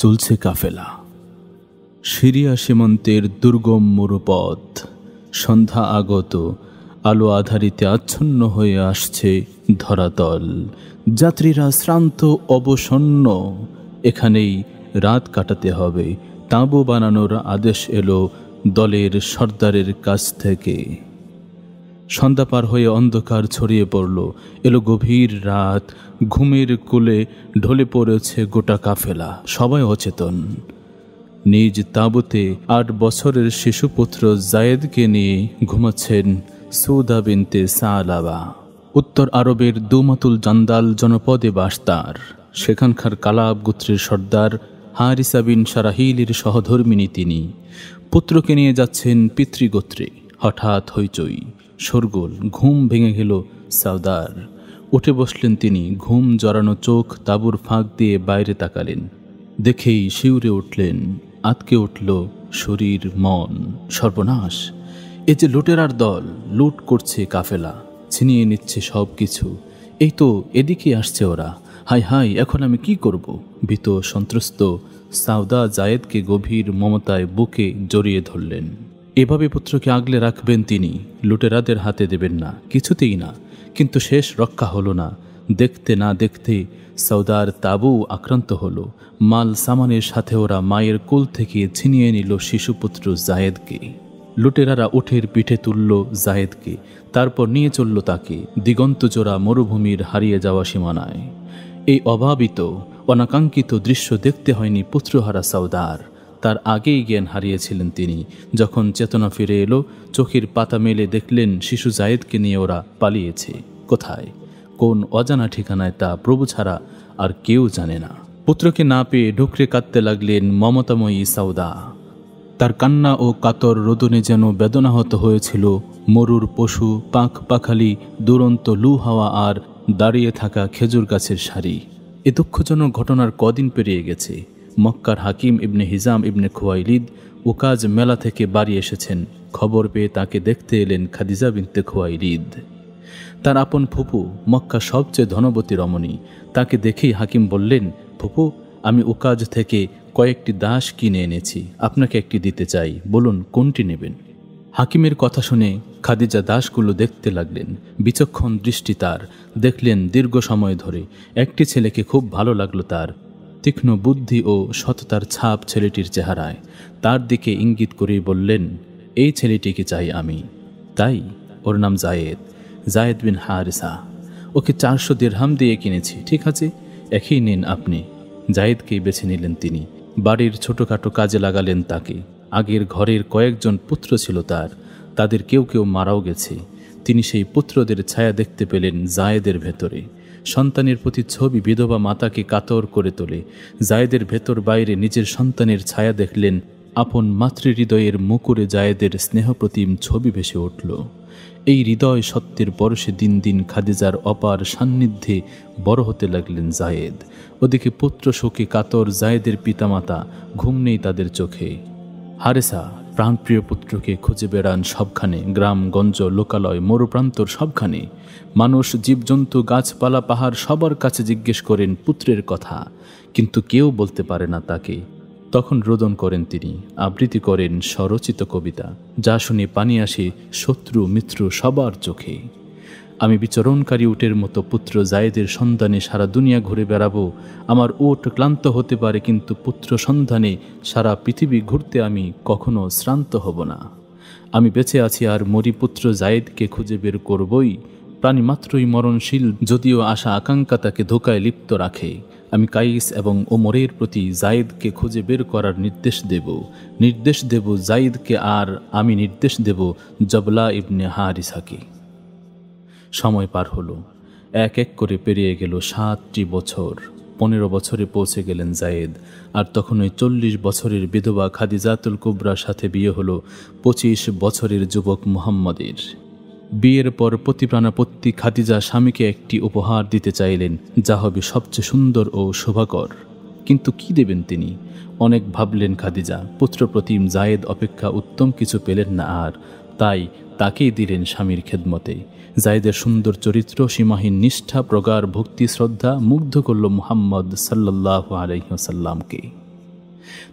চলছে কাফেলা। সিরিয়া সীমান্তের দুর্গম মরুপথ, সন্ধ্যা আগত, আলো আধারিতে আচ্ছন্ন হয়ে আসছে ধরাতল। যাত্রীরা শ্রান্ত অবসন্ন। এখানেই রাত কাটাতে হবে। তাঁবু বানানোর আদেশ এলো দলের সর্দারের কাছ থেকে। সন্ধ্যা পার হয়ে অন্ধকার ছড়িয়ে পড়ল। এলো গভীর রাত। ঘুমের কোলে ঢলে পড়েছে গোটা কাফেলা। সবাই অচেতন। নিজ তাঁবুতে 8 বছরের শিশুপুত্র জায়েদকে নিয়ে ঘুমাচ্ছেন সৌদা বিনতে সালাবা। উত্তর আরবের দুমাতুল জান্দাল জনপদে বাস তার। সেখানকার কালাব গোত্রের সর্দার হারিসা বিন সারাহিলের সহধর্মিনী তিনি। পুত্রকে নিয়ে যাচ্ছেন পিতৃগোত্রে। হঠাৎ হইচই, শোরগোল। ঘুম ভেঙে গেল সাউদার। উঠে বসলেন তিনি। ঘুম জড়ানো চোখ তাঁবুর ফাঁক দিয়ে বাইরে তাকালেন। দেখেই শিউরে উঠলেন। আতকে উঠল শরীর মন। সর্বনাশ! এ যে লুটেরার দল। লুট করছে কাফেলা, ছিনিয়ে নিচ্ছে সব কিছু। এই তো এদিকে আসছে ওরা। হাই হাই, এখন আমি কি করব? ভীত সন্ত্রস্ত সাউদা জায়েদকে গভীর মমতায় বুকে জড়িয়ে ধরলেন। এভাবে পুত্রকে আগলে রাখবেন তিনি। লুটেরাদের হাতে দেবেন না, কিছুতেই না। কিন্তু শেষ রক্ষা হলো না। দেখতে না দেখতে সাউদার তাবু আক্রান্ত হলো। মাল সামানের সাথে ওরা মায়ের কোল থেকে ছিনিয়ে নিল শিশুপুত্র জায়েদকে। লুটেরারা উঠের পিঠে তুলল জায়েদকে। তারপর নিয়ে চলল তাকে দিগন্তজোড়া মরুভূমির হারিয়ে যাওয়া সীমানায়। এই অভাবিত অনাকাঙ্ক্ষিত দৃশ্য দেখতে হয়নি পুত্রহারা সাউদার। তার আগেই জ্ঞান হারিয়েছিলেন তিনি। যখন চেতনা ফিরে এলো, চোখের পাতা মেলে দেখলেন শিশু জায়েদকে নিয়ে ওরা পালিয়েছে। কোথায়, কোন অজানা ঠিকানায়, তা প্রভু ছাড়া আর কেউ জানে না। পুত্রকে না পেয়ে ঢুকরে কাঁদতে লাগলেন মমতাময়ী সাউদা। তার কান্না ও কাতর রোদনে যেন বেদনাহত হয়েছিল মরুর পশু, পাখ পাখালি, দুরন্ত লু হাওয়া আর দাঁড়িয়ে থাকা খেজুর গাছের সারি। এ দুঃখজনক ঘটনার কদিন পেরিয়ে গেছে। মক্কার হাকিম ইবনে হিজাম ইবনে খুয়াইলিদ উকাজ মেলা থেকে বাড়ি এসেছেন। খবর পেয়ে তাকে দেখতে এলেন খাদিজা বিনতে খুয়াইলিদ। তার আপন ফুপু, মক্কা সবচেয়ে ধনবতী রমণী। তাকে দেখেই হাকিম বললেন, ফুপু, আমি উকাজ থেকে কয়েকটি দাস কিনে এনেছি, আপনাকে একটি দিতে চাই, বলুন কোনটি নেবেন। হাকিমের কথা শুনে খাদিজা দাসগুলো দেখতে লাগলেন। বিচক্ষণ দৃষ্টি তার। দেখলেন দীর্ঘ সময় ধরে। একটি ছেলেকে খুব ভালো লাগলো তার। তীক্ষ্ণ বুদ্ধি ও সততার ছাপ ছেলেটির চেহারায়। তার দিকে ইঙ্গিত করেই বললেন, এই ছেলেটিকে চাই আমি। তাই? ওর নাম জায়েদ, জায়েদ বিন হারিসা। ওকে 400 দিরহাম দিয়ে কিনেছি। ঠিক আছে, একই নিন আপনি। জায়েদকেই বেছে নিলেন তিনি। বাড়ির ছোটোখাটো কাজে লাগালেন তাকে। আগের ঘরের কয়েকজন পুত্র ছিল তার। তাদের কেউ কেউ মারাও গেছে। তিনি সেই পুত্রদের ছায়া দেখতে পেলেন জায়েদের ভেতরে। সন্তানের প্রতি ছবি বিধবা মাতাকে কাতর করে তোলে। জায়েদের ভেতর বাইরে নিজের সন্তানের ছায়া দেখলেন। আপন মাতৃহৃদয়ের মুকুরে জায়েদের স্নেহপ্রতিম ছবি ভেসে উঠল। এই হৃদয় সত্যের পরশে দিন দিন খাদিজার অপার সান্নিধ্যে বড় হতে লাগলেন জায়েদ। ওদিকে পুত্র শোকে কাতর জায়েদের পিতামাতা, ঘুম নেই তাদের চোখে। হারেসা প্রাণপ্রিয় পুত্রকে খুঁজে বেড়ান সবখানে, গ্রামগঞ্জ, লোকালয়, মরুপ্রান্তর সবখানে। মানুষ, জীবজন্তু, গাছপালা, পাহাড় সবার কাছে জিজ্ঞেস করেন পুত্রের কথা, কিন্তু কেউ বলতে পারে না তাকে। তখন রোদন করেন তিনি, আবৃত্তি করেন স্বরচিত কবিতা, যা শুনে পানি আসে শত্রু মিত্র সবার চোখে। আমি বিচরণকারী উটের মতো পুত্র জায়েদের সন্ধানে সারা দুনিয়া ঘুরে বেড়াবো। আমার উট ক্লান্ত হতে পারে, কিন্তু পুত্র সন্ধানে সারা পৃথিবী ঘুরতে আমি কখনো শ্রান্ত হব না। আমি বেঁচে আছি আর মরি পুত্র জায়েদকে খুঁজে বের করবই। প্রাণী মাত্রই মরণশীল, যদিও আশা আকাঙ্ক্ষা তাকে ধোকায় লিপ্ত রাখে। আমি কাইস এবং ওমরের প্রতি জায়েদকে খুঁজে বের করার নির্দেশ দেব জায়েদকে, আর আমি নির্দেশ দেব জবলা ইবনে হারিসাকে। সময় পার হলো। এক এক করে পেরিয়ে গেল 7টি বছর। 15 বছরে পৌঁছে গেলেন জায়েদ। আর তখন ওই 40 বছরের বিধবা খাদিজাতুল কুবরার সাথে বিয়ে হলো 25 বছরের যুবক মুহাম্মদের। বিয়ের পর প্রতিপ্রাণাপত্তি খাদিজা স্বামীকে একটি উপহার দিতে চাইলেন, যা হবে সবচেয়ে সুন্দর ও শোভাকর। কিন্তু কি দেবেন তিনি? অনেক ভাবলেন খাদিজা। পুত্রপ্রতিম জায়েদ অপেক্ষা উত্তম কিছু পেলেন না আর, তাই তাকেই দিলেন স্বামীর খেদমতে। জায়েদের সুন্দর চরিত্র, সীমাহীন নিষ্ঠা, প্রগাঢ় ভক্তি শ্রদ্ধা মুগ্ধ করল মুহাম্মদ সাল্লাল্লাহু আলাইহি ওয়াসাল্লামকে।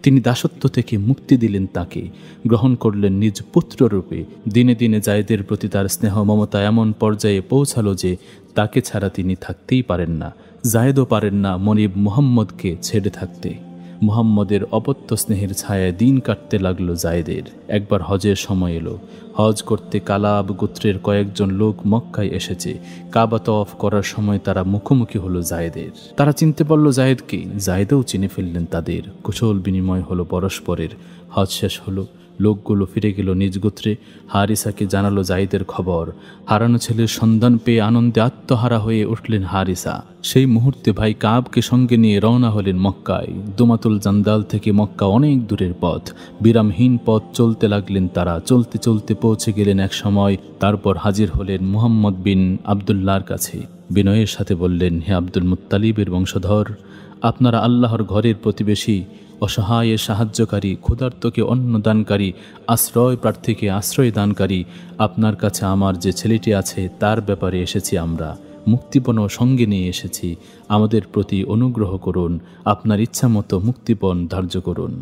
তিনি দাসত্ব থেকে মুক্তি দিলেন তাকে, গ্রহণ করলেন নিজ পুত্ররূপে। দিনে দিনে জায়েদের প্রতি তার স্নেহ মমতা এমন পর্যায়ে পৌঁছালো যে তাকে ছাড়া তিনি থাকতেই পারেন না। জায়েদও পারেন না মনিব মুহাম্মদকে ছেড়ে থাকতে। মুহাম্মদের অপত্য স্নেহের ছায়ায় দিন কাটতে লাগলো জায়েদের। একবার হজের সময় এলো। হজ করতে কালাব গোত্রের কয়েকজন লোক মক্কায় এসেছে। কাবা তওয়াফ করার সময় তারা মুখোমুখি হলো জায়েদের। তারা চিনতে পারল জায়েদকে। জায়েদও চিনে ফেললেন তাদের। কুশল বিনিময় হলো পরস্পরের। হজ শেষ হলো। লোকগুলো ফিরে গেল নিজ গোত্রে। হারিসাকে জানালো জায়েদের খবর। হারানো ছেলের সন্ধান পেয়ে আনন্দে আত্মহারা হয়ে উঠলেন হারিসা। সেই মুহূর্তে ভাই কাবকে সঙ্গে নিয়ে রওনা হলেন মক্কায়। দুমাতুল জান্দাল থেকে মক্কা অনেক দূরের পথ। বিরামহীন পথ চলতে লাগলেন তারা। চলতে চলতে পৌঁছে গেলেন এক সময়। তারপর হাজির হলেন মুহাম্মদ বিন আবদুল্লাহর কাছে। বিনয়ের সাথে বললেন, হে আব্দুল মুত্তালিবের বংশধর, আপনারা আল্লাহর ঘরের প্রতিবেশী, অসহায়ের সাহায্যকারী, ক্ষুধার্তকে অন্ন দানকারী, আশ্রয় প্রার্থীকে আশ্রয় দানকারী। আপনার কাছে আমার যে ছেলেটি আছে তার ব্যাপারে এসেছি আমরা। মুক্তিপণ সঙ্গে নিয়ে এসেছি। আমাদের প্রতি অনুগ্রহ করুন। আপনার ইচ্ছামতো মুক্তিপণ ধার্য করুন।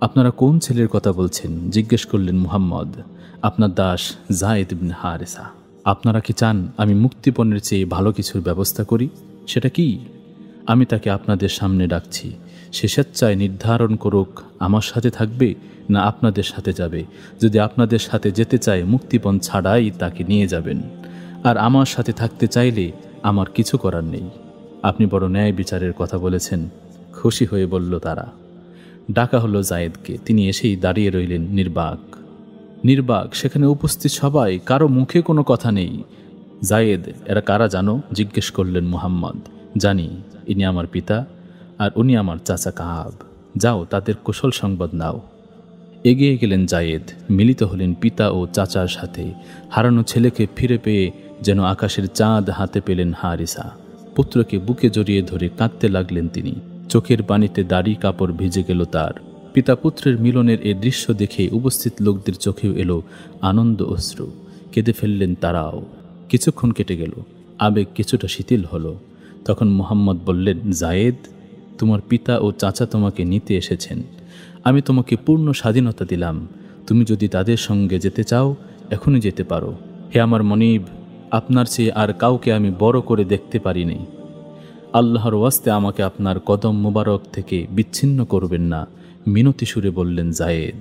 আপনারা কোন ছেলের কথা বলছেন? জিজ্ঞেস করলেন মুহাম্মদ। আপনার দাস জায়েদ ইবনে হারিসা। আপনারা কি চান আমি মুক্তিপণের চেয়ে ভালো কিছুর ব্যবস্থা করি? সেটা কি? আমি তাকে আপনাদের সামনে ডাকছি। সে স্বেচ্ছায় নির্ধারণ করুক আমার সাথে থাকবে না আপনাদের সাথে যাবে। যদি আপনাদের সাথে যেতে চায় মুক্তিপণ ছাড়াই তাকে নিয়ে যাবেন, আর আমার সাথে থাকতে চাইলে আমার কিছু করার নেই। আপনি বড় ন্যায় বিচারের কথা বলেছেন। খুশি হয়ে বলল তারা। ডাকা হলো জায়েদকে। তিনি এসেই দাঁড়িয়ে রইলেন নির্বাক। সেখানে উপস্থিত সবাই, কারো মুখে কোনো কথা নেই। জায়েদ, এরা কারা জানো? জিজ্ঞেস করলেন মুহাম্মদ। জানি, ইনি আমার পিতা আর উনি আমার চাচা কাব। যাও, তাদের কুশল সংবাদ নাও। এগিয়ে গেলেন জায়েদ। মিলিত হলেন পিতা ও চাচার সাথে। হারানো ছেলেকে ফিরে পেয়ে যেন আকাশের চাঁদ হাতে পেলেন হারিসা। পুত্রকে বুকে জড়িয়ে ধরে কাঁদতে লাগলেন তিনি। চোখের পানিতে দাড়ি কাপড় ভিজে গেল তার। পিতা পুত্রের মিলনের এ দৃশ্য দেখে উপস্থিত লোকদের চোখেও এলো আনন্দ অশ্রু। কেঁদে ফেললেন তারাও। কিছুক্ষণ কেটে গেল। আবেগ কিছুটা শিথিল হলো। তখন মুহাম্মদ বললেন, জায়েদ, তোমার পিতা ও চাচা তোমাকে নিতে এসেছেন। আমি তোমাকে পূর্ণ স্বাধীনতা দিলাম। তুমি যদি তাদের সঙ্গে যেতে চাও এখনই যেতে পারো। হে আমার মনিব, আপনার চেয়ে আর কাউকে আমি বড় করে দেখতে পারিনি। আল্লাহর ওয়াস্তে আমাকে আপনার কদম মোবারক থেকে বিচ্ছিন্ন করবেন না, মিনতি সুরে বললেন জায়েদ।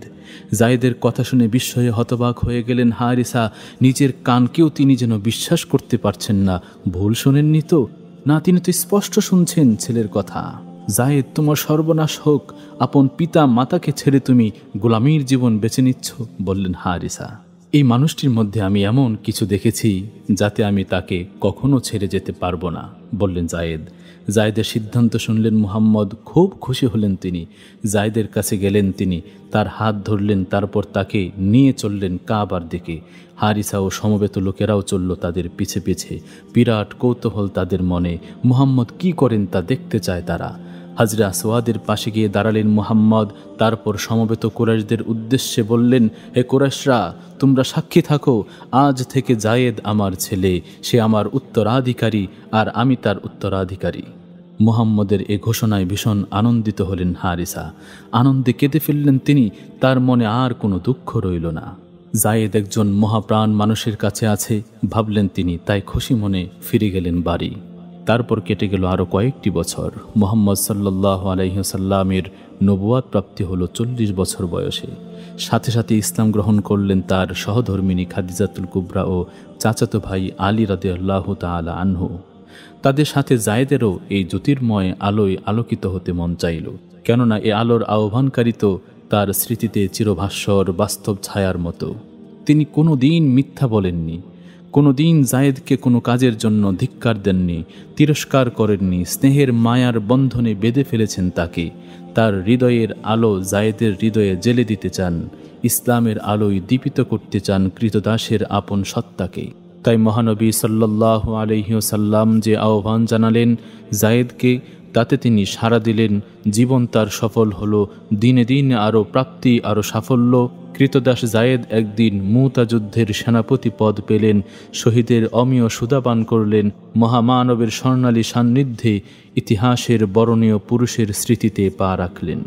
জায়েদের কথা শুনে বিস্ময়ে হতবাক হয়ে গেলেন হারিসা। নিজের কানকেও তিনি যেন বিশ্বাস করতে পারছেন না। ভুল শোনেননি তো? না, তিনি তো স্পষ্ট শুনছেন ছেলের কথা। জায়েদ, তোমার সর্বনাশ হোক। আপন পিতা মাতাকে ছেড়ে তুমি গোলামীর জীবন বেছে নিচ্ছ, বললেন হারিসা। এই মানুষটির মধ্যে আমি এমন কিছু দেখেছি যাতে আমি তাকে কখনো ছেড়ে যেতে পারবো না, বললেন জায়েদ। জায়েদের সিদ্ধান্ত শুনলেন মুহাম্মদ। খুব খুশি হলেন তিনি। জায়েদের কাছে গেলেন তিনি, তার হাত ধরলেন, তারপর তাকে নিয়ে চললেন কাবার দিকে। হারিসা ও সমবেত লোকেরাও চলল তাদের পিছে পিছে। বিরাট কৌতূহল তাদের মনে। মুহাম্মদ কি করেন তা দেখতে চায় তারা। হাজরে আসওয়াদের পাশে গিয়ে দাঁড়ালেন মুহাম্মদ। তারপর সমবেত কুরাইশদের উদ্দেশ্যে বললেন, হে কুরাইশরা, তোমরা সাক্ষী থাকো, আজ থেকে জায়েদ আমার ছেলে। সে আমার উত্তরাধিকারী আর আমি তার উত্তরাধিকারী। মুহাম্মদের এ ঘোষণায় ভীষণ আনন্দিত হলেন হারিসা। আনন্দে কেঁদে ফেললেন তিনি। তার মনে আর কোনো দুঃখ রইল না। জায়েদ একজন মহাপ্রাণ মানুষের কাছে আছে, ভাবলেন তিনি। তাই খুশি মনে ফিরে গেলেন বাড়ি। তারপর কেটে গেল আরও কয়েকটি বছর। মুহাম্মদ সাল্লাল্লাহু আলাইহি ওয়াসাল্লামের নবুয়াত প্রাপ্তি হলো 40 বছর বয়সে। সাথে সাথে ইসলাম গ্রহণ করলেন তার সহধর্মিনী খাদিজাতুল কুবরা ও চাচাতো ভাই আলী রাদিয়াল্লাহু তাআলা আনহু। তাদের সাথে জায়েদেরও এই জ্যোতির্ময় আলোয় আলোকিত হতে মন চাইল, কেননা এ আলোর আহ্বানকারী তো তার স্মৃতিতে চিরভাস্বর বাস্তব ছায়ার মতো। তিনি কোনো দিন মিথ্যা বলেননি, কোনো দিন জায়েদকে কোনো কাজের জন্য ধিক্কার দেননি, তিরস্কার করেননি। স্নেহের মায়ার বন্ধনে বেঁধে ফেলেছেন তাকে। তার হৃদয়ের আলো জায়েদের হৃদয়ে জেলে দিতে চান। ইসলামের আলোয় দীপিত করতে চান কৃতদাসের আপন সত্তাকে। তাই মহানবী সাল্লাল্লাহু আলাইহি ওয়াসাল্লাম যে আহ্বান জানালেন জায়েদকে, তাতে তিনি সাড়া দিলেন। জীবন তার সফল হলো। দিনে দিনে আরও প্রাপ্তি, আরও সাফল্য। কৃতদাস জায়েদ একদিন মুতা যুদ্ধের সেনাপতি পদ পেলেন। শহীদের অমীয় সুদাপান করলেন। মহামানবের স্বর্ণালী সান্নিধ্যে ইতিহাসের বরণীয় পুরুষের স্মৃতিতে পা রাখলেন।